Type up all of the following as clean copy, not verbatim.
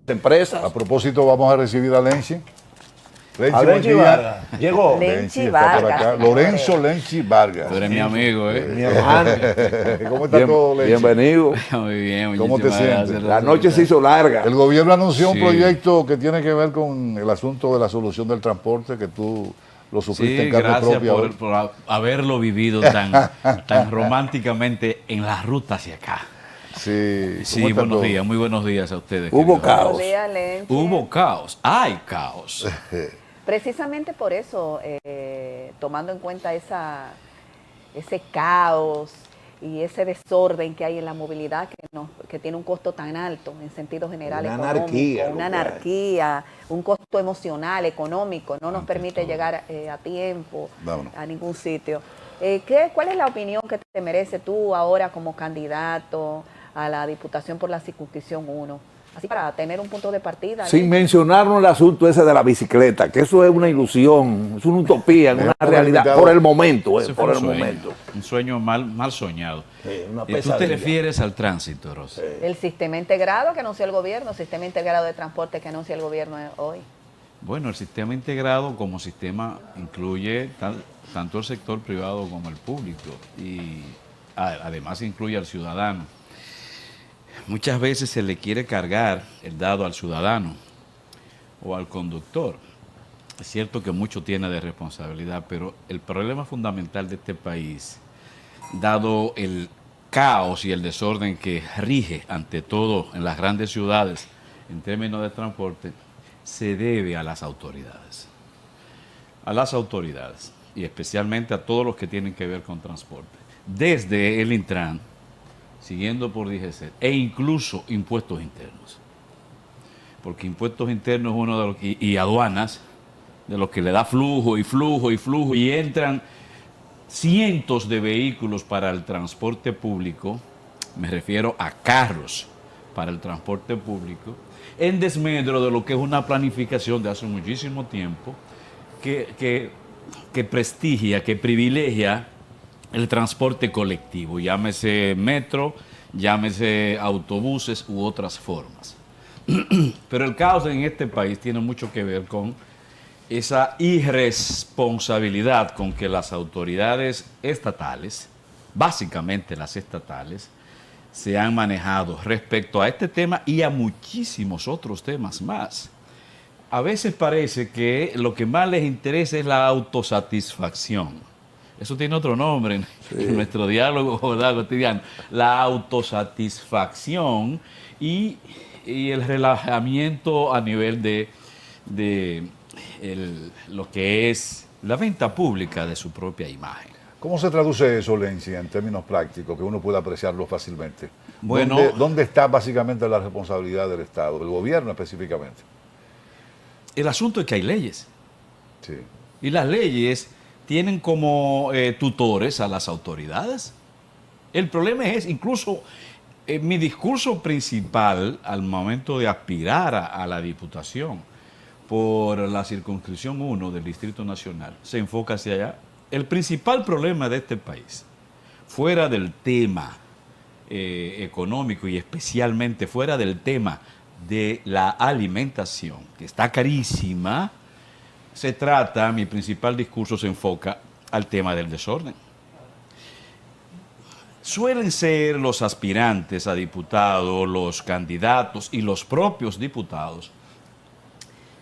empresas. A propósito, vamos a recibir a Lenchi. A Lenchi Vargas. Llegó. Lenchi Lenchi está por Vargas, acá. señores. Lorenzo Lenchi Vargas. Tú eres mi amigo, Mi hermano. ¿Cómo está todo, Lenchi? Bienvenido. Muy bien, ¿Cómo te muchísimas sientes? gracias, La noche se hizo larga. El gobierno anunció un Sí. proyecto que tiene que ver con el asunto de la solución del transporte, que tú lo sufriste Sí, en carne gracias propia. hoy. por haberlo vivido tan románticamente en la ruta hacia acá. Sí, Sí, ¿cómo está buenos todo? días, muy buenos días a ustedes. Hubo queridos. caos. Buenos días, Lenchi. Hubo caos, hay caos. Precisamente por eso, tomando en cuenta ese caos y ese desorden que hay en la movilidad que tiene un costo tan alto en sentido general Una económico, anarquía, una lo que hay. anarquía, un costo emocional, económico, no nos Ante permite todo. llegar a tiempo Vámonos. a ningún sitio. ¿Cuál es la opinión que te merece tú ahora como candidato a la Diputación por la Circunscripción 1? Así para tener un punto de partida. Sin mencionarnos el asunto ese de la bicicleta, que eso es una ilusión, es una utopía, una Hemos realidad, invitado- por el momento, Ese fue por el un sueño, momento. un sueño mal soñado. Una ¿Y tú te pesadilla. refieres al tránsito, Rosa? El sistema integrado que anunció el gobierno, el sistema integrado de transporte que anuncia el gobierno hoy. Bueno, el sistema integrado como sistema incluye tanto el sector privado como el público y además incluye al ciudadano. Muchas veces se le quiere cargar el dado al ciudadano o al conductor. Es cierto que mucho tiene de responsabilidad, pero el problema fundamental de este país, dado el caos y el desorden que rige ante todo en las grandes ciudades en términos de transporte, se debe a las autoridades. A las autoridades y especialmente a todos los que tienen que ver con transporte. Desde el Intran, siguiendo por DGC, e incluso impuestos internos. Porque impuestos internos es uno de los y aduanas, de los que le da flujo y flujo y flujo, y entran cientos de vehículos para el transporte público, me refiero a carros para el transporte público, en desmedro de lo que es una planificación de hace muchísimo tiempo, que prestigia, que privilegia el transporte colectivo, llámese metro, llámese autobuses u otras formas. Pero el caos en este país tiene mucho que ver con esa irresponsabilidad con que las autoridades estatales, básicamente las estatales, se han manejado respecto a este tema y a muchísimos otros temas más. A veces parece que lo que más les interesa es la autosatisfacción. Eso tiene otro nombre en nuestro diálogo, ¿verdad?, cotidiano. La autosatisfacción y el relajamiento a nivel de lo que es la venta pública de su propia imagen. ¿Cómo se traduce eso, Lenchi, en términos prácticos, que uno pueda apreciarlo fácilmente? Bueno, ¿Dónde está básicamente la responsabilidad del Estado, del gobierno específicamente? el asunto es que hay leyes. Sí. Y las leyes tienen como tutores a las autoridades. El problema es, incluso mi discurso principal al momento de aspirar a la diputación por la circunscripción 1 del Distrito Nacional, se enfoca hacia allá. El principal problema de este país, fuera del tema económico y especialmente fuera del tema de la alimentación, que está carísima, mi principal discurso se enfoca al tema del desorden. Suelen ser los aspirantes a diputados, los candidatos y los propios diputados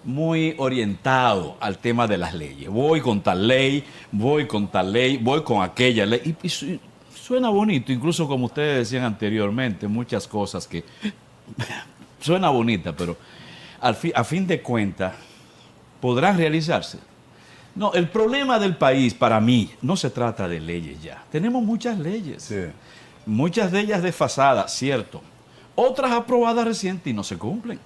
muy orientados al tema de las leyes. Voy con tal ley, voy con tal ley, voy con aquella ley. Y suena bonito, incluso como ustedes decían anteriormente, muchas cosas que suena bonita, pero a fin de cuentas, ¿podrán realizarse? No, el problema del país, para mí, no se trata de leyes ya. Tenemos muchas leyes, Sí. muchas de ellas desfasadas, cierto. Otras aprobadas recientes y no se cumplen.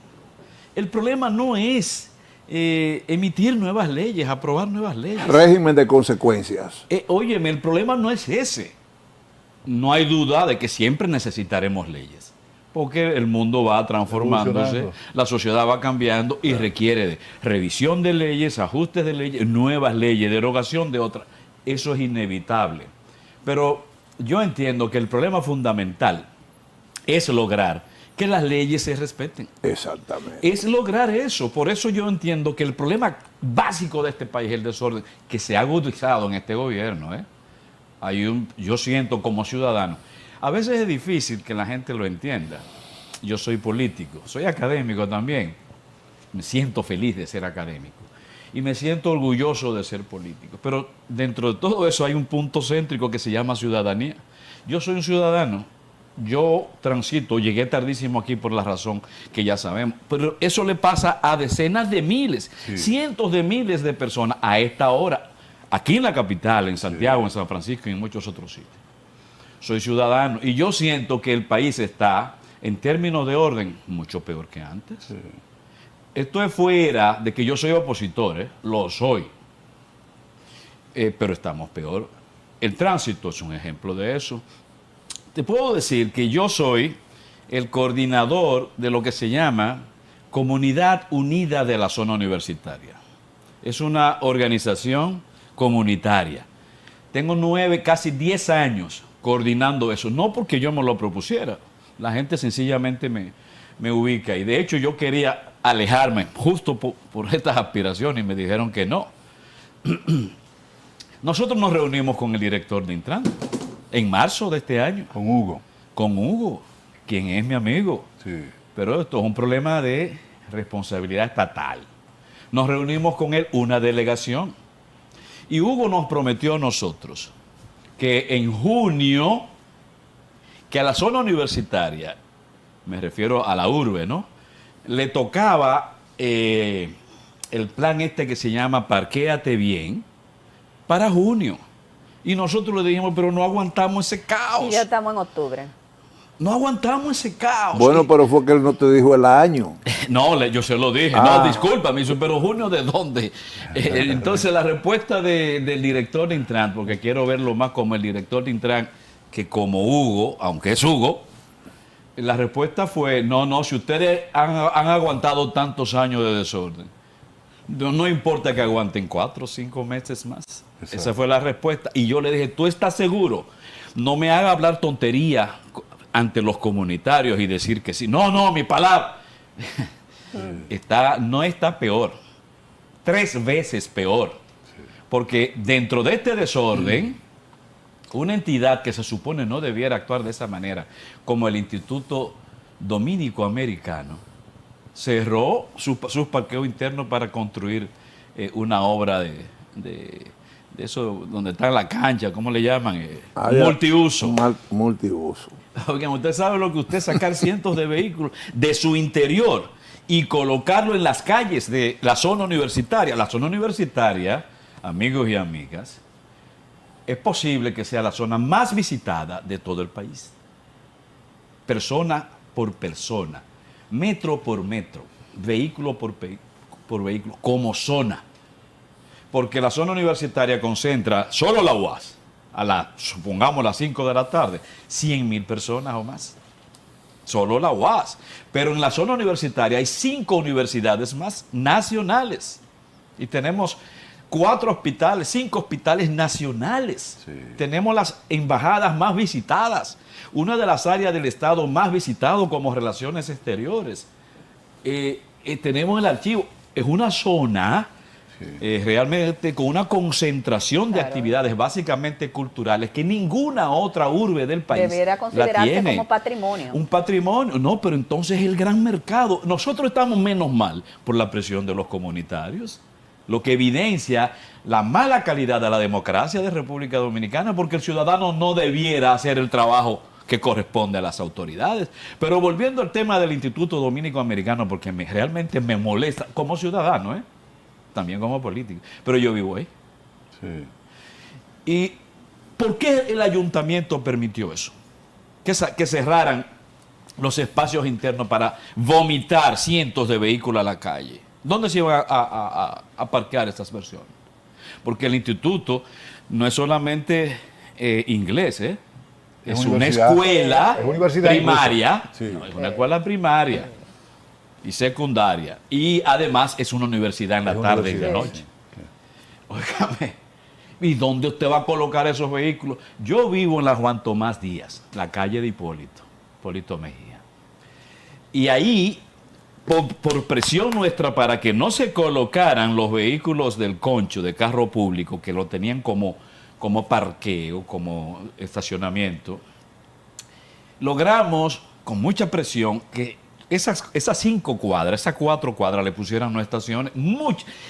El problema no es emitir nuevas leyes, aprobar nuevas leyes. Régimen de consecuencias. Óyeme, el problema no es ese. No hay duda de que siempre necesitaremos leyes, porque el mundo va transformándose, Evolucionando. la sociedad va cambiando y requiere de revisión de leyes, ajustes de leyes, nuevas leyes, derogación de otras. Eso es inevitable. Pero yo entiendo que el problema fundamental es lograr que las leyes se respeten. Exactamente. Es lograr eso. Por eso yo entiendo que el problema básico de este país es el desorden, que se ha agudizado en este gobierno. Yo siento como ciudadano, a veces es difícil que la gente lo entienda. Yo soy político, soy académico también. Me siento feliz de ser académico y me siento orgulloso de ser político. Pero dentro de todo eso hay un punto céntrico que se llama ciudadanía. Yo soy un ciudadano. Yo transito, llegué tardísimo aquí por la razón que ya sabemos, pero eso le pasa a decenas de miles, cientos de miles de personas a esta hora, aquí en la capital, en Santiago, en San Francisco y en muchos otros sitios. Soy ciudadano y yo siento que el país está, en términos de orden, mucho peor que antes. Sí. Esto es fuera de que yo soy opositor, lo soy, pero estamos peor. El tránsito es un ejemplo de eso. Te puedo decir que yo soy el coordinador de lo que se llama Comunidad Unida de la Zona Universitaria. Es una organización comunitaria. Tengo casi 10 años coordinando eso, no porque yo me lo propusiera. La gente sencillamente me ubica y de hecho yo quería alejarme justo por estas aspiraciones y me dijeron que no. Nosotros nos reunimos con el director de Intran en marzo de este año. Con Hugo. Con Hugo, quien es mi amigo. Sí. Pero esto es un problema de responsabilidad estatal. Nos reunimos con él, una delegación. Y Hugo nos prometió a nosotros que en junio, que a la zona universitaria, me refiero a la urbe, ¿no?, le tocaba el plan este que se llama Parquéate Bien para junio. Y nosotros le dijimos, pero no aguantamos ese caos. Y ya estamos en octubre. No aguantamos ese caos. Bueno, pero fue que él no te dijo el año. No, yo se lo dije. Ah. No, disculpa, me dijo, pero junio ¿de dónde? Entonces la respuesta del director de Intran, porque quiero verlo más como el director de Intran que como Hugo, aunque es Hugo, la respuesta fue, no, si ustedes han aguantado tantos años de desorden, no importa que aguanten 4 o 5 meses más. Exacto. Esa fue la respuesta. Y yo le dije, ¿tú estás seguro? No me haga hablar tontería ante los comunitarios y decir que sí. No, mi palabra. No está peor. 3 veces peor. Porque dentro de este desorden, una entidad que se supone no debiera actuar de esa manera, como el Instituto Dominico Americano, cerró sus parqueos internos para construir una obra de eso, donde está la cancha, ¿cómo le llaman? Multiuso. Multiuso. Oigan, usted sabe lo que usted sacar cientos de vehículos de su interior y colocarlo en las calles de la zona universitaria. La zona universitaria, amigos y amigas, es posible que sea la zona más visitada de todo el país. Persona por persona, metro por metro, vehículo por vehículo, como zona. Porque la zona universitaria concentra, solo la UAS, supongamos las 5 de la tarde, 100,000 personas o más. Solo la UAS. Pero en la zona universitaria hay 5 universidades más nacionales. Y tenemos 4 hospitales, 5 hospitales nacionales. Sí. Tenemos las embajadas más visitadas. Una de las áreas del Estado más visitado como Relaciones Exteriores. Tenemos el archivo. Es una zona realmente con una concentración de actividades básicamente culturales que ninguna otra urbe del país debería considerarse la tiene. Como patrimonio. Un patrimonio. No, pero entonces el gran mercado. Nosotros estamos menos mal por la presión de los comunitarios, lo que evidencia la mala calidad de la democracia de República Dominicana, porque el ciudadano no debiera hacer el trabajo que corresponde a las autoridades. Pero volviendo al tema del Instituto Dominico Americano, porque realmente me molesta como ciudadano, también como político, pero yo vivo ahí. Sí. ¿Y por qué el ayuntamiento permitió eso? Que cerraran los espacios internos para vomitar cientos de vehículos a la calle. ¿Dónde se iban a parquear estas personas? Porque el instituto no es solamente inglés, es una escuela primaria, no, es una escuela primaria y secundaria, y además es una universidad en la tarde y de noche. Óigame, ¿y dónde usted va a colocar esos vehículos? Yo vivo en la Juan Tomás Díaz, la calle de Hipólito Mejía. Y ahí, por presión nuestra para que no se colocaran los vehículos del concho, de carro público, que lo tenían como parqueo, como estacionamiento, logramos con mucha presión que esas 5 cuadras, esas 4 cuadras le pusieran no estaciones.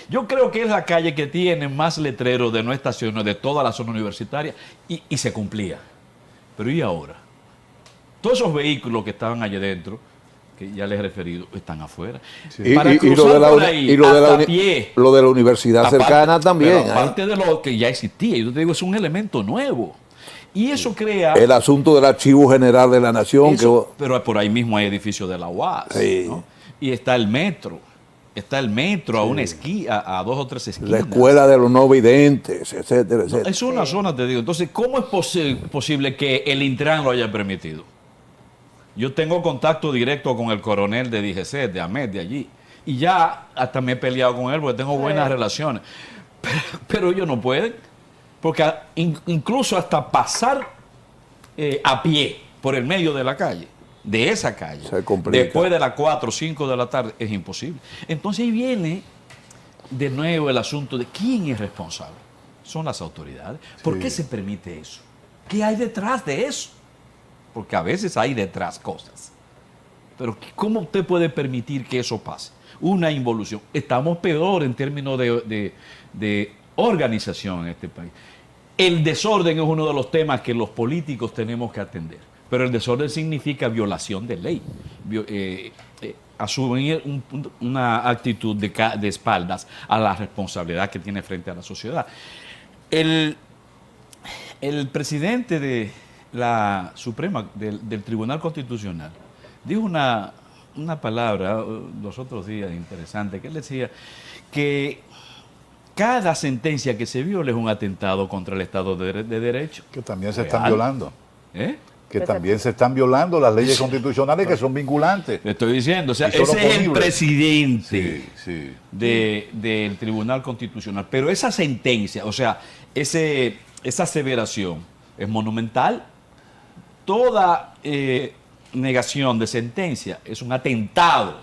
Yo creo que es la calle que tiene más letreros de no estaciones de toda la zona universitaria y se cumplía. Pero ¿y ahora? Todos esos vehículos que estaban allá adentro, que ya les he referido, están afuera. Sí. Para cruzar por ahí, hasta pie. Lo de la universidad cercana también. Pero aparte de lo que ya existía, yo te digo, es un elemento nuevo. Y eso crea... El asunto del Archivo General de la Nación. Pero por ahí mismo hay edificios de la UAS. Sí. ¿no? Y está el metro. Está el metro a una a 2 o 3 esquinas. La escuela de los no videntes, etcétera, etcétera. No, es una zona, te digo. Entonces, ¿cómo es posible que el Intran lo haya permitido? Yo tengo contacto directo con el coronel de DGC, de AMED, de allí. Y ya hasta me he peleado con él porque tengo buenas relaciones. Pero ellos no pueden. Porque incluso hasta pasar a pie por el medio de la calle, de esa calle, después de las 4 o 5 de la tarde, es imposible. Entonces ahí viene de nuevo el asunto de quién es responsable. Son las autoridades. ¿Por qué se permite eso? ¿Qué hay detrás de eso? Porque a veces hay detrás cosas. Pero ¿cómo usted puede permitir que eso pase? Una involución. Estamos peor en términos de organización en este país. El desorden es uno de los temas que los políticos tenemos que atender. Pero el desorden significa violación de ley. Asumir una actitud de espaldas a la responsabilidad que tiene frente a la sociedad. El presidente de la Suprema, del Tribunal Constitucional, dijo una palabra los otros días interesante, que él decía que cada sentencia que se viola es un atentado contra el Estado de Derecho. Que también se están violando. ¿Eh? Que también se están violando las leyes constitucionales que son vinculantes. Le estoy diciendo, o sea, ese es el presidente sí. del Tribunal Constitucional. Pero esa sentencia, o sea, esa aseveración es monumental. Toda negación de sentencia es un atentado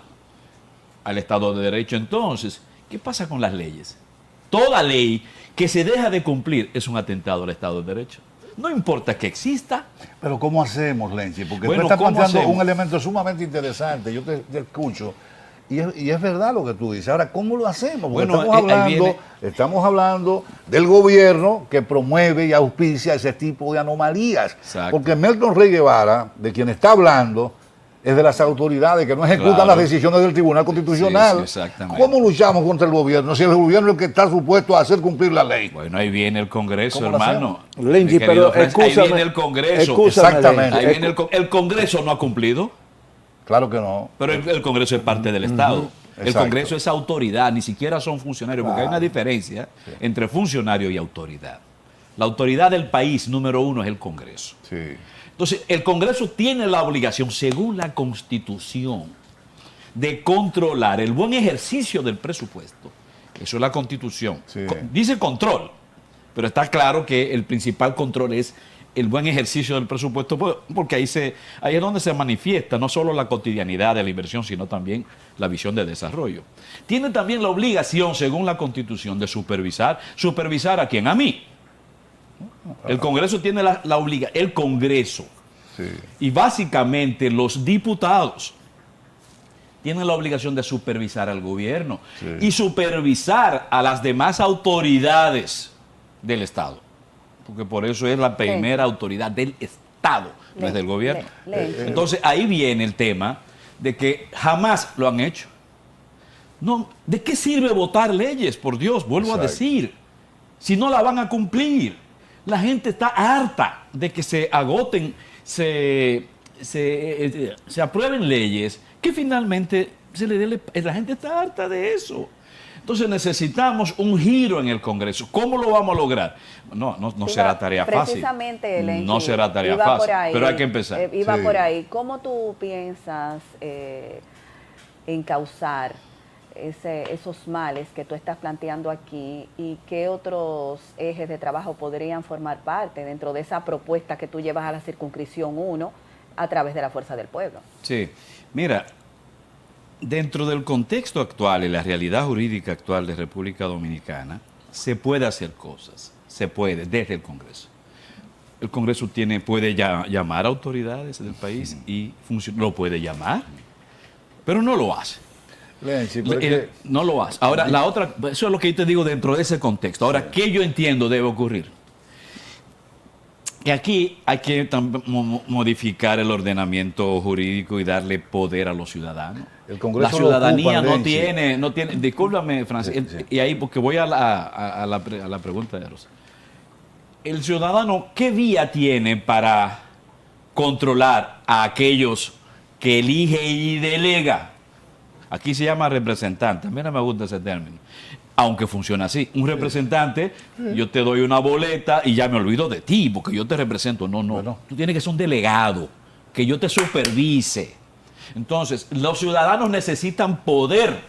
al Estado de Derecho. Entonces, ¿qué pasa con las leyes? Toda ley que se deja de cumplir es un atentado al Estado de Derecho. No importa que exista. Pero ¿cómo hacemos, Lenchi? Porque bueno, tú estás planteando un elemento sumamente interesante. Yo te escucho y es verdad lo que tú dices. Ahora, ¿cómo lo hacemos? Porque Bueno, estamos hablando del gobierno que promueve y auspicia ese tipo de anomalías. Exacto. Porque Milton Rey Guevara, de quien está hablando, es de las autoridades que no ejecutan las decisiones del Tribunal Constitucional. Sí, exactamente. ¿Cómo luchamos contra el gobierno si el gobierno es el que está supuesto a hacer cumplir la ley? Bueno, ahí viene el Congreso, ¿Cómo lo hermano. Lenchi, pero ahí viene el Congreso. Exactamente. Ahí viene el Congreso no ha cumplido, Claro que no. pero el Congreso es parte del Estado. El Exacto. Congreso es autoridad, ni siquiera son funcionarios, porque hay una diferencia entre funcionario y autoridad. La autoridad del país, número 1, es el Congreso. Sí. Entonces, el Congreso tiene la obligación, según la Constitución, de controlar el buen ejercicio del presupuesto. Eso es la Constitución. Sí. Dice control, pero está claro que el principal control es el buen ejercicio del presupuesto, porque ahí es donde se manifiesta no solo la cotidianidad de la inversión, sino también la visión de desarrollo. Tiene también la obligación, según la Constitución, de supervisar. ¿Supervisar a quién? A mí. El Congreso tiene la obligación, el Congreso, y básicamente los diputados tienen la obligación de supervisar al gobierno y supervisar a las demás autoridades del Estado, porque por eso es la primera autoridad del Estado, no es del gobierno. Entonces ahí viene el tema de que jamás lo han hecho. No, ¿de qué sirve votar leyes? Por Dios, vuelvo a decir, si no la van a cumplir. La gente está harta de que se agoten, se aprueben leyes que finalmente la gente está harta de eso. Entonces necesitamos un giro en el Congreso. ¿Cómo lo vamos a lograr? No será tarea fácil. Precisamente, Lenchi, no será tarea fácil, pero hay que empezar. Iba por ahí. ¿Cómo tú piensas encauzar esos males que tú estás planteando aquí y qué otros ejes de trabajo podrían formar parte dentro de esa propuesta que tú llevas a la circunscripción 1 a través de la Fuerza del Pueblo? Sí, mira, dentro del contexto actual y la realidad jurídica actual de República Dominicana, se puede hacer cosas, se puede, desde el Congreso. El Congreso puede llamar a autoridades del país y lo puede llamar, pero no lo hace. Lenchi, pero es que- No lo hace. Ahora, la otra, eso es lo que yo te digo dentro de ese contexto. Ahora, ¿qué yo entiendo debe ocurrir? Que aquí hay que modificar el ordenamiento jurídico y darle poder a los ciudadanos. El Congreso la lo ciudadanía ocupa, no tiene, discúlpame, Francis, Sí, sí. y ahí porque voy a la pregunta de Rosa. El ciudadano, ¿qué vía tiene para controlar a aquellos que elige y delega? Aquí se llama representante. A mí no me gusta ese término. Aunque funciona así. Un representante, yo te doy una boleta y ya me olvido de ti porque yo te represento. No. Bueno. Tú tienes que ser un delegado, que yo te supervise. Entonces, los ciudadanos necesitan poder.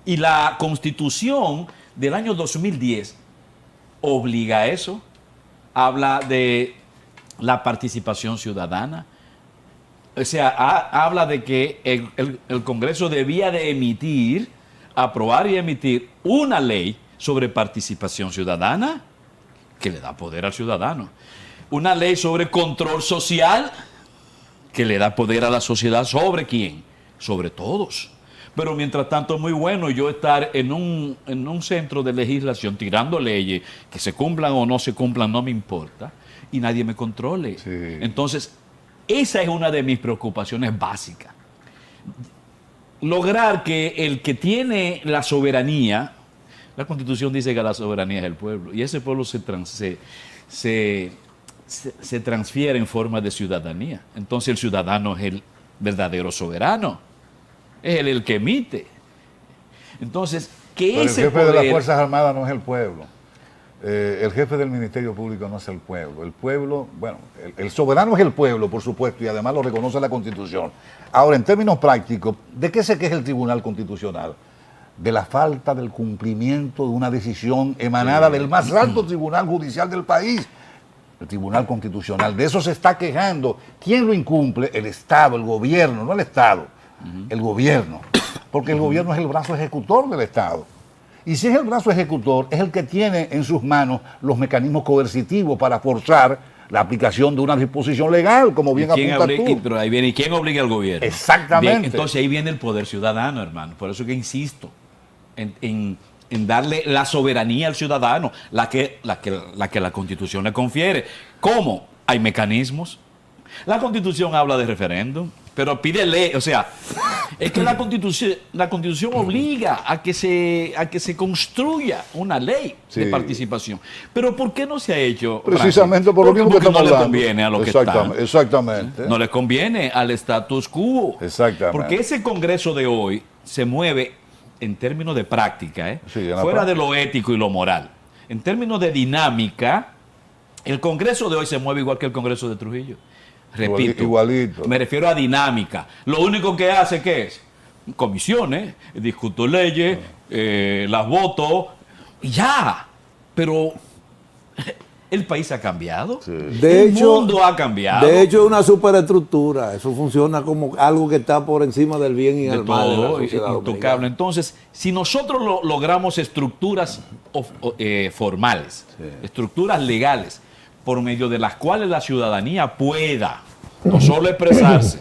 Y la Constitución del año 2010 obliga a eso. Habla de la participación ciudadana. O sea, habla de que el Congreso debía de aprobar y emitir una ley sobre participación ciudadana que le da poder al ciudadano. Una ley sobre control social que le da poder a la sociedad. ¿Sobre quién? Sobre todos. Pero mientras tanto es muy bueno yo estar en un centro de legislación tirando leyes que se cumplan o no se cumplan, no me importa, y nadie me controle. Sí. Entonces, esa es una de mis preocupaciones básicas. Lograr que el que tiene la soberanía, la Constitución dice que la soberanía es el pueblo, y ese pueblo se transfiere en forma de ciudadanía. Entonces el ciudadano es el verdadero soberano, es el que emite. Entonces, que Pero el ese jefe de las poder... Fuerzas Armadas no es el pueblo. El jefe del Ministerio Público no es el pueblo. El pueblo, bueno, el soberano es el pueblo, por supuesto, y además lo reconoce la Constitución. Ahora, en términos prácticos, ¿de qué se queja el Tribunal Constitucional? De la falta del cumplimiento de una decisión emanada del más alto tribunal judicial del país, el Tribunal Constitucional. De eso se está quejando. ¿Quién lo incumple? El Estado, el gobierno, no el Estado, el gobierno. Porque el gobierno es el brazo ejecutor del Estado. Y si es el brazo ejecutor, es el que tiene en sus manos los mecanismos coercitivos para forzar la aplicación de una disposición legal, como bien apunta tú. Pero ahí viene, ¿y quién obliga al gobierno? Exactamente. Bien, entonces ahí viene el poder ciudadano, hermano. Por eso que insisto en darle la soberanía al ciudadano, la que la Constitución le confiere. ¿Cómo? Hay mecanismos. La Constitución habla de referéndum, pero pídele, o sea, es que la Constitución obliga a que se construya una ley de Sí. participación. Pero ¿por qué no se ha hecho? Precisamente Francis? por lo mismo que Porque estamos no le hablando. conviene a los que Exactamente, están. exactamente. No le conviene al status quo. Exactamente. Porque ese Congreso de hoy se mueve en términos de práctica, Sí, en la fuera de práctica. lo ético y lo moral. En términos de dinámica, el Congreso de hoy se mueve igual que el Congreso de Trujillo. Repito, Igualito. me refiero a dinámica. Lo único que hace, ¿qué es? Comisiones, discuto leyes, las voto, y ya. Pero el país ha cambiado. El mundo ha cambiado. De hecho, es una superestructura. Eso funciona como algo que está por encima del bien y de el mal de la todo, sociedad intocable. dominicana. Entonces, si nosotros logramos estructuras formales, estructuras legales, por medio de las cuales la ciudadanía pueda no solo expresarse,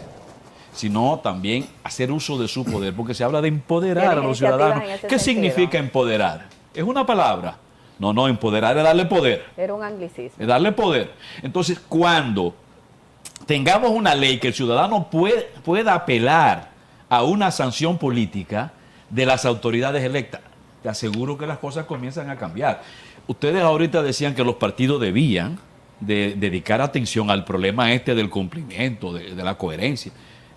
sino también hacer uso de su poder, porque se habla de empoderar a los ciudadanos. iniciativas en ese ¿Qué sentido? significa empoderar? ¿Es una palabra? No, empoderar es darle poder. Era un anglicismo. Es darle poder. Entonces, cuando tengamos una ley que el ciudadano pueda apelar a una sanción política de las autoridades electas, te aseguro que las cosas comienzan a cambiar. Ustedes ahorita decían que los partidos debían de dedicar atención al problema del cumplimiento, de la coherencia.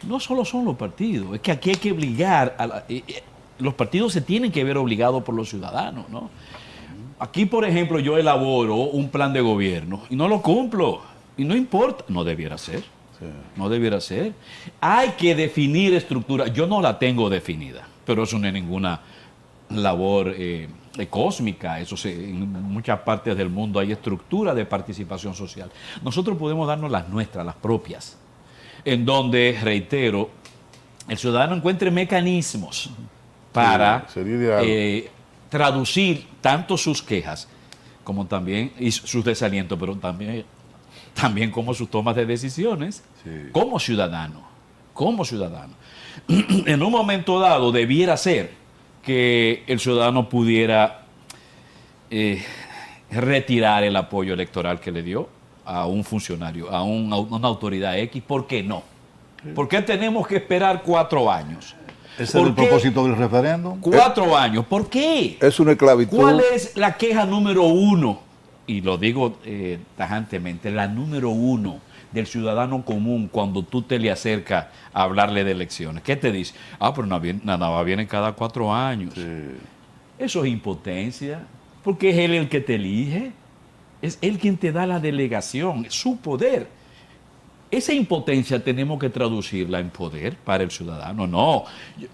No solo son los partidos, es que aquí hay que obligar, los partidos se tienen que ver obligados por los ciudadanos, ¿no? Aquí, por ejemplo, yo elaboro un plan de gobierno y no lo cumplo. Y no importa. No debiera ser. Sí. No debiera ser. Hay que definir estructura. Yo no la tengo definida, pero eso no es ninguna labor cósmica. En muchas partes del mundo hay estructura de participación social. Nosotros podemos darnos las nuestras, las propias, en donde, reitero, el ciudadano encuentre mecanismos para sería ideal. traducir tanto sus quejas como también y sus desalientos, pero también como sus tomas de decisiones como ciudadano, como ciudadano. En un momento dado debiera ser que el ciudadano pudiera retirar el apoyo electoral que le dio a un funcionario, a una autoridad X. ¿Por qué no? ¿Por qué tenemos que esperar 4 años? Ese es el propósito del referéndum. 4 años. ¿Por qué? Es una esclavitud. ¿Cuál es la queja número 1? Y lo digo tajantemente, la número 1 del ciudadano común cuando tú te le acercas a hablarle de elecciones. ¿Qué te dice? Pero nada más viene cada 4 años. Sí. Eso es impotencia, porque es él el que te elige, es él quien te da la delegación, es su poder. Esa impotencia tenemos que traducirla en poder para el ciudadano. No,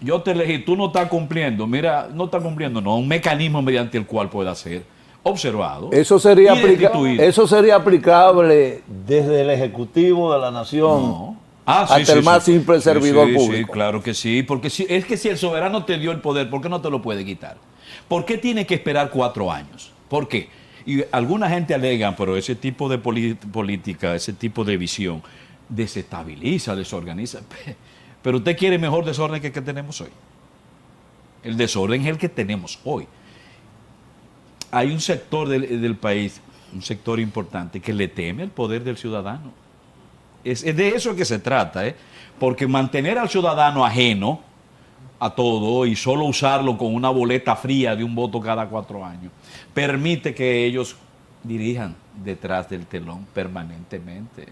yo te elegí, tú no estás cumpliendo, mira, no estás cumpliendo, no, un mecanismo mediante el cual pueda ser observado. Eso sería, y destituido. eso sería aplicable desde el Ejecutivo de la Nación No. hasta el más simple servidor público. Sí, claro que sí, porque es que si el soberano te dio el poder, ¿por qué no te lo puede quitar? ¿Por qué tiene que esperar 4 años? ¿Por qué? Y alguna gente alega, pero ese tipo de política, ese tipo de visión, desestabiliza, desorganiza. Pero usted quiere mejor desorden que el que tenemos hoy. El desorden es el que tenemos hoy. Hay un sector del país, un sector importante, que le teme al poder del ciudadano. Es de eso que se trata, porque mantener al ciudadano ajeno a todo y solo usarlo con una boleta fría de un voto cada 4 años, permite que ellos dirijan detrás del telón permanentemente.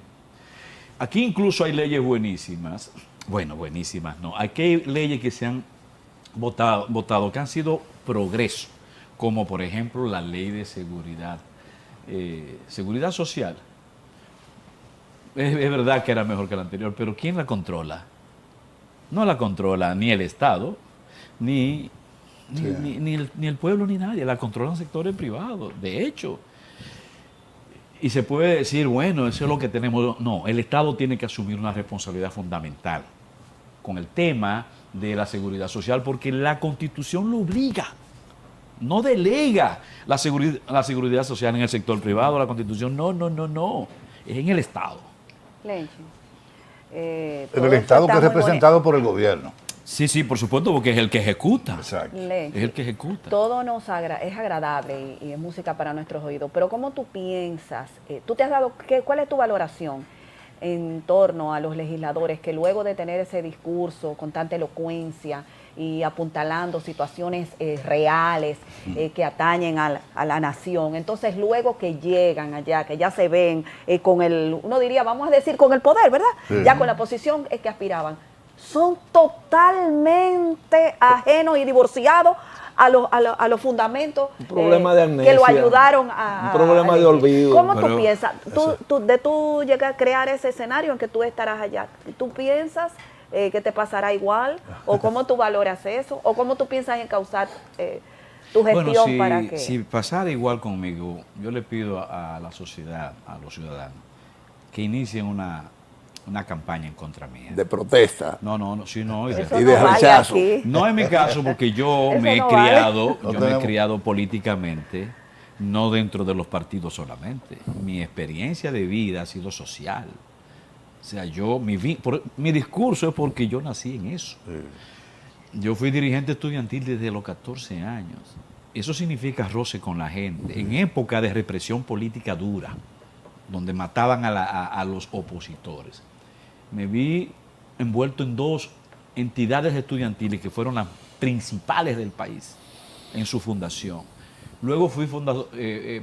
Aquí incluso hay leyes buenísimas, bueno, buenísimas no, aquí hay leyes que se han votado que han sido progreso, como por ejemplo la ley de seguridad social. Es verdad que era mejor que la anterior, pero ¿quién la controla? No la controla ni el Estado, ni el pueblo, ni nadie. La controlan sectores privados, de hecho. Y se puede decir, bueno, eso es lo que tenemos. No, el Estado tiene que asumir una responsabilidad fundamental con el tema de la seguridad social, porque la Constitución lo obliga. No delega la seguridad social en el sector privado, la Constitución. No. Es en el Estado. Lenchi, En todo el esto Estado que está es muy representado por el gobierno. Sí, por supuesto, porque es el que ejecuta. Exacto. Lenchi, Es el que ejecuta. todo es agradable y es música para nuestros oídos, pero ¿cómo tú piensas? ¿Tú te has dado, cuál es tu valoración en torno a los legisladores que luego de tener ese discurso con tanta elocuencia y apuntalando situaciones reales que atañen a la nación, entonces luego que llegan allá, que ya se ven con uno diría, vamos a decir, con el poder, ¿verdad? Sí. Ya con la posición que aspiraban, son totalmente ajenos y divorciados a los fundamentos Un problema de amnesia, que lo ayudaron a... un problema de olvido. ¿Cómo Pero tú piensas? Tú llegas a crear ese escenario en que tú estarás allá, ¿tú piensas que te pasará igual? ¿O cómo tú valoras eso? ¿O cómo tú piensas encauzar tu gestión para que...? Si pasara igual conmigo, yo le pido a la sociedad, a los ciudadanos, que inicien una campaña en contra mía. De protesta. No, Eso Y de no vale rechazo. aquí. no es mi caso, porque yo Eso me he no vale. criado, No yo me he tenemos- criado políticamente, no dentro de los partidos solamente. Mi experiencia de vida ha sido social. O sea, mi discurso es porque yo nací en eso. Yo fui dirigente estudiantil desde los 14 años. Eso significa roce con la gente. En época de represión política dura, donde mataban a los opositores, me vi envuelto en 2 entidades estudiantiles que fueron las principales del país en su fundación. Luego fui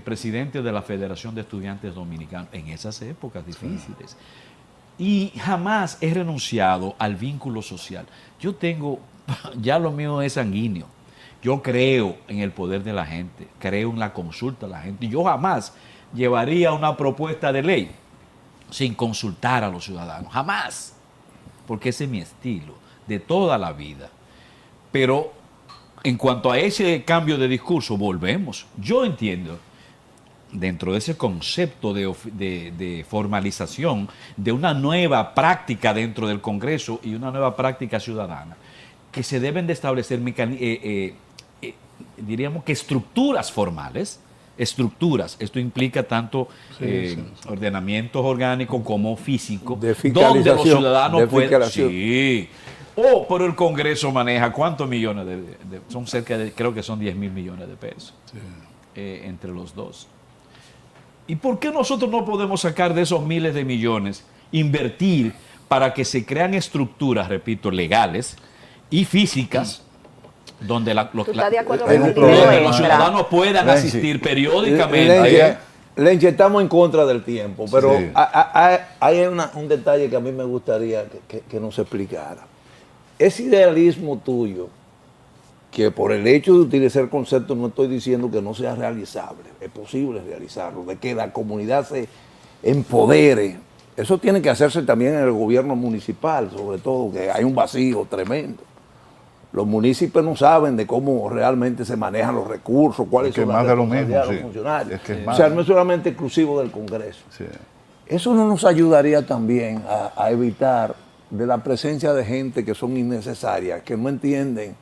presidente de la Federación de Estudiantes Dominicanos en esas épocas difíciles. Y jamás he renunciado al vínculo social. Ya lo mío es sanguíneo. Yo creo en el poder de la gente, creo en la consulta de la gente. Yo jamás llevaría una propuesta de ley sin consultar a los ciudadanos. Jamás. Porque ese es mi estilo de toda la vida. Pero en cuanto a ese cambio de discurso, volvemos. Yo entiendo dentro de ese concepto de formalización de una nueva práctica dentro del Congreso y una nueva práctica ciudadana, que se deben de establecer, diríamos que estructuras formales, esto implica tanto ordenamientos orgánicos como físicos, De donde los fiscalización, ciudadanos de pueden... fiscalización. Sí. Oh, pero el Congreso maneja ¿cuántos millones? Son cerca de, creo que son 10.000 millones de pesos entre los dos. ¿Y por qué nosotros no podemos sacar de esos miles de millones, invertir para que se crean estructuras, repito, legales y físicas, donde ¿Tú estás de acuerdo hay con un el problema. dinero los extra? ciudadanos puedan Lenchi. asistir periódicamente? Lenchi, Lenchi, estamos en contra del tiempo, pero Sí. hay un detalle que a mí me gustaría que nos explicara. Ese idealismo tuyo, que por el hecho de utilizar el concepto no estoy diciendo que no sea realizable, es posible realizarlo, de que la comunidad se empodere. Eso tiene que hacerse también en el gobierno municipal, sobre todo, que hay un vacío tremendo. Los municipios no saben de cómo realmente se manejan los recursos, cuáles Es que son las más de lo mismo, responsabilidades de los sí. funcionarios. Es que es O más. sea, no es solamente exclusivo del Congreso. Sí. Eso no nos ayudaría también a evitar de la presencia de gente que son innecesarias, que no entienden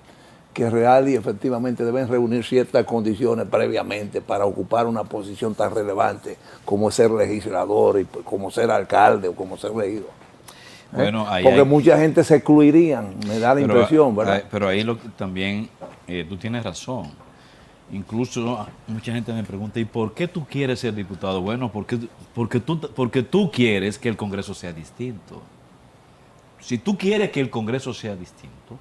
que real y efectivamente deben reunir ciertas condiciones previamente para ocupar una posición tan relevante como ser legislador, y como ser alcalde o como ser regidor. Bueno, ahí Porque hay- mucha gente se excluirían, me da la impresión, ¿verdad? Pero ahí también tú tienes razón. Incluso mucha gente me pregunta, ¿y por qué tú quieres ser diputado? Bueno, porque tú quieres que el Congreso sea distinto. Si tú quieres que el Congreso sea distinto,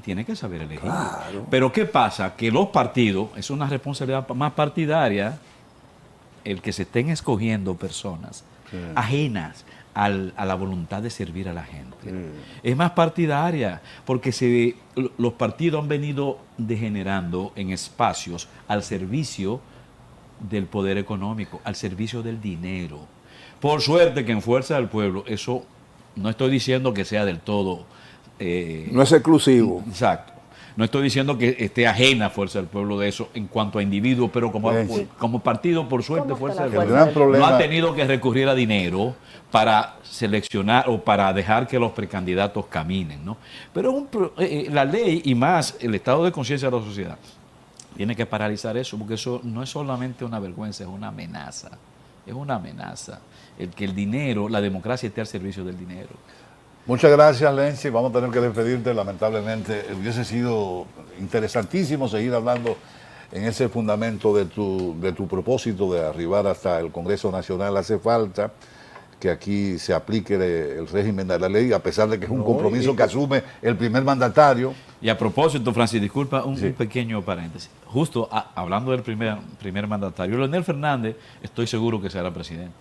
tiene que saber elegir. Claro. Pero ¿qué pasa? Que los partidos, es una responsabilidad más partidaria, el que se estén escogiendo personas ajenas a la voluntad de servir a la gente. Es más partidaria, porque los partidos han venido degenerando en espacios al servicio del poder económico, al servicio del dinero. Por suerte que en Fuerza del Pueblo, eso no estoy diciendo que sea del todo... No es exclusivo. Exacto. No estoy diciendo que esté ajena a Fuerza del Pueblo de eso en cuanto a individuos, pero como partido, por suerte, ¿Cómo Fuerza está del la Pueblo El gran problema... no ha tenido que recurrir a dinero para seleccionar o para dejar que los precandidatos caminen, ¿no? Pero la ley y más el estado de conciencia de la sociedad tiene que paralizar eso, porque eso no es solamente una vergüenza, es una amenaza. Es una amenaza. El que el dinero, la democracia esté al servicio del dinero. Muchas gracias, Lenchi. Vamos a tener que despedirte, lamentablemente. Hubiese sido interesantísimo seguir hablando en ese fundamento de tu propósito de arribar hasta el Congreso Nacional. Hace falta que aquí se aplique el régimen de la ley, a pesar de que es un compromiso que asume el primer mandatario. Y a propósito, Francis, disculpa un pequeño paréntesis. Justo hablando del primer mandatario, Leonel Fernández, estoy seguro que será presidente.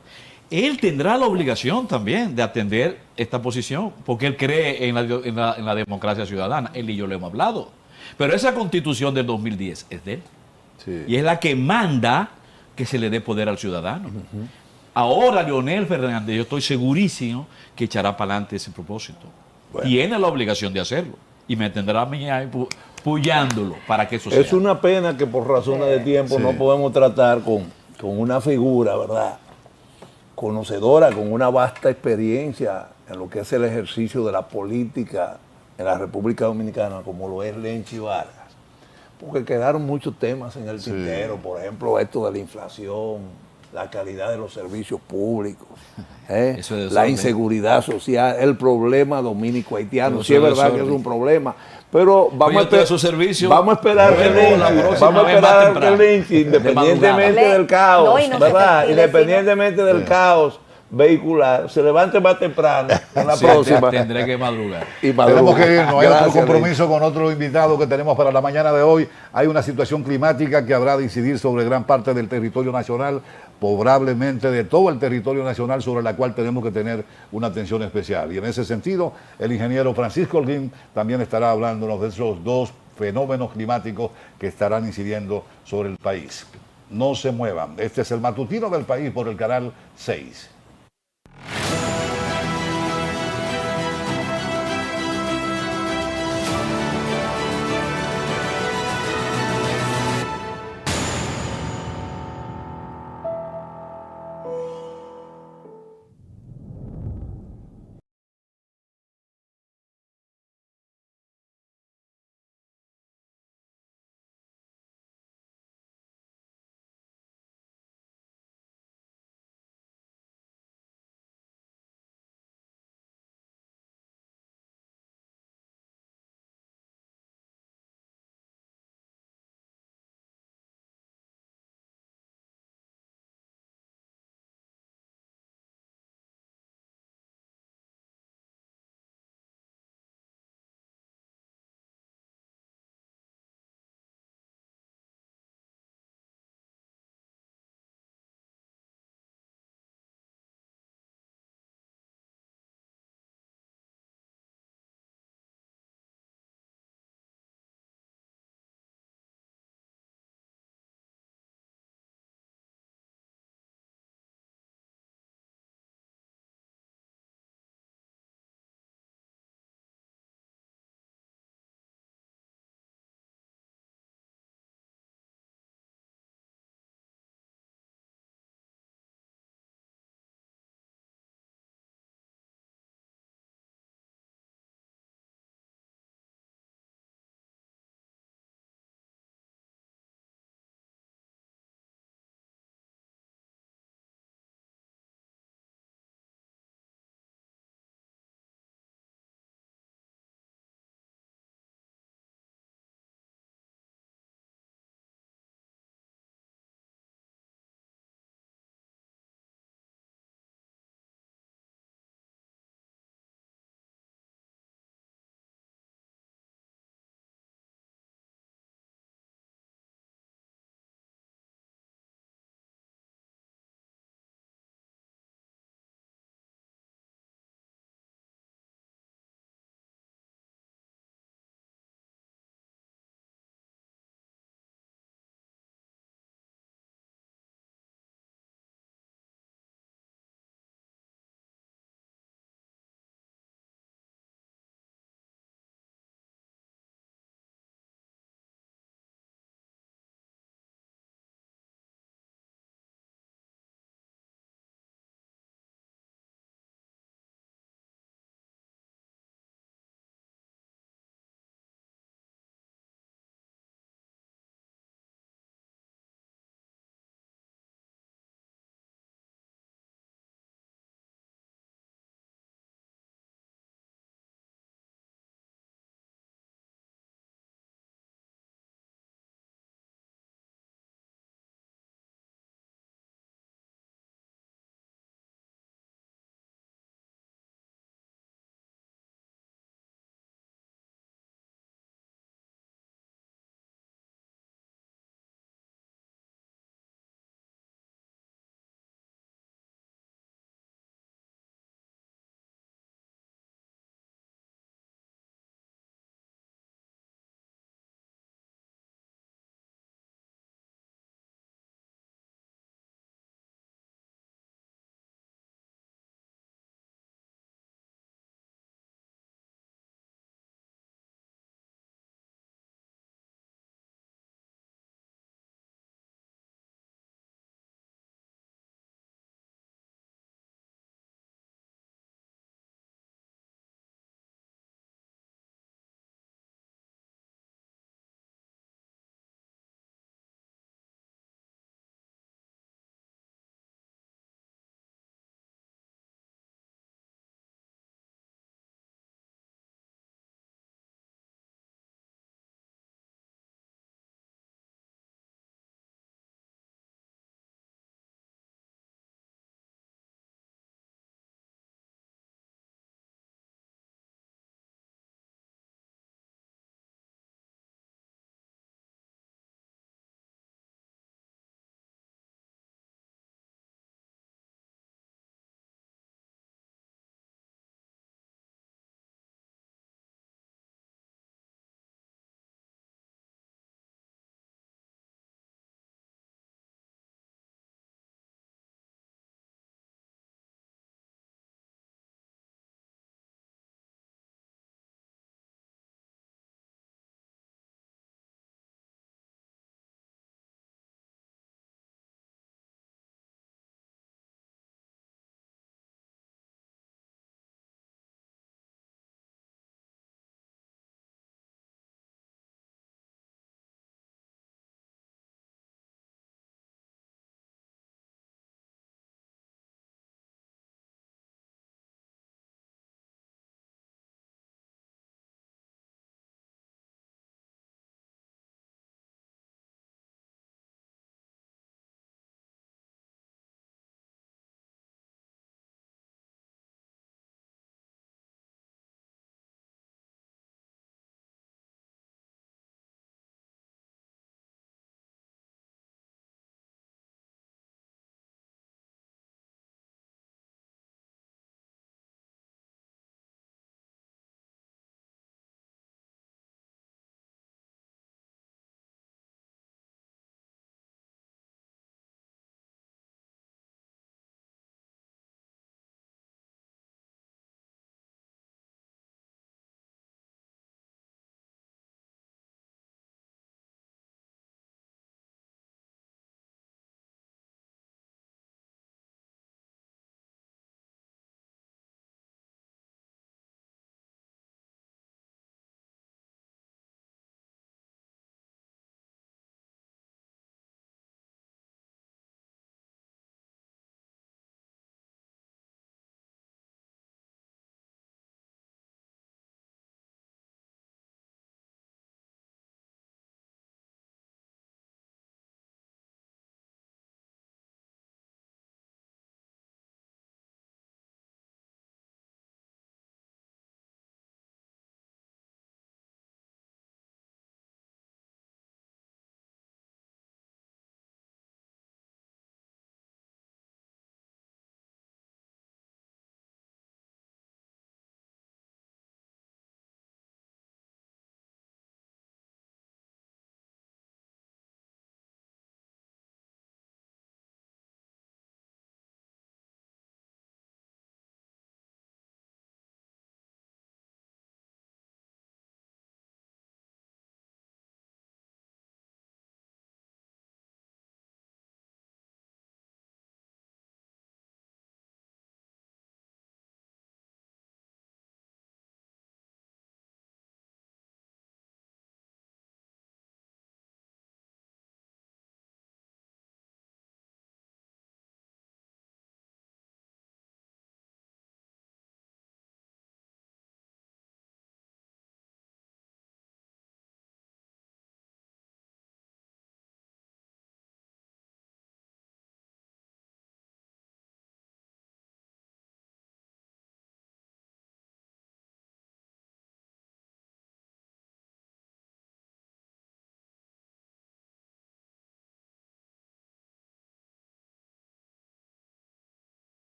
Él tendrá la obligación también de atender esta posición, porque él cree en la democracia ciudadana. Él y yo lo hemos hablado. Pero esa constitución del 2010 es de él. Sí. Y es la que manda que se le dé poder al ciudadano. Ahora Leonel Fernández, yo estoy segurísimo que echará para adelante ese propósito. Bueno. Tiene la obligación de hacerlo. Y me tendrá a mí ahí puyándolo para que eso sea. Es una pena que por razones de tiempo Sí. no podemos tratar con una figura, ¿verdad?, conocedora, con una vasta experiencia en lo que es el ejercicio de la política en la República Dominicana, como lo es Lenchi Vargas. Porque quedaron muchos temas en el tintero, por ejemplo, esto de la inflación, la calidad de los servicios públicos, Eso es la desorden. inseguridad social, el problema dominico-haitiano. Eso Sí es es verdad que es desorden. un problema, pero vamos Oye, todo su servicio. vamos a esperar que Luego, la Lenchi, próxima vamos a vez esperar más que temprano, Lenchi, de independientemente madrugada. del caos, No, y no se ¿verdad? perfile, Independientemente del caos vehicular, se levante más temprano en la Sí, próxima. tendré que madrugar. Y Tenemos que irnos, hay Gracias, otro compromiso con otro invitado que tenemos para la mañana de hoy. Hay una situación climática que habrá de incidir sobre gran parte del territorio nacional, probablemente de todo el territorio nacional, sobre la cual tenemos que tener una atención especial. Y en ese sentido, el ingeniero Francisco Holguín también estará hablándonos de esos dos fenómenos climáticos que estarán incidiendo sobre el país. No se muevan. Este es el matutino del país por el canal 6.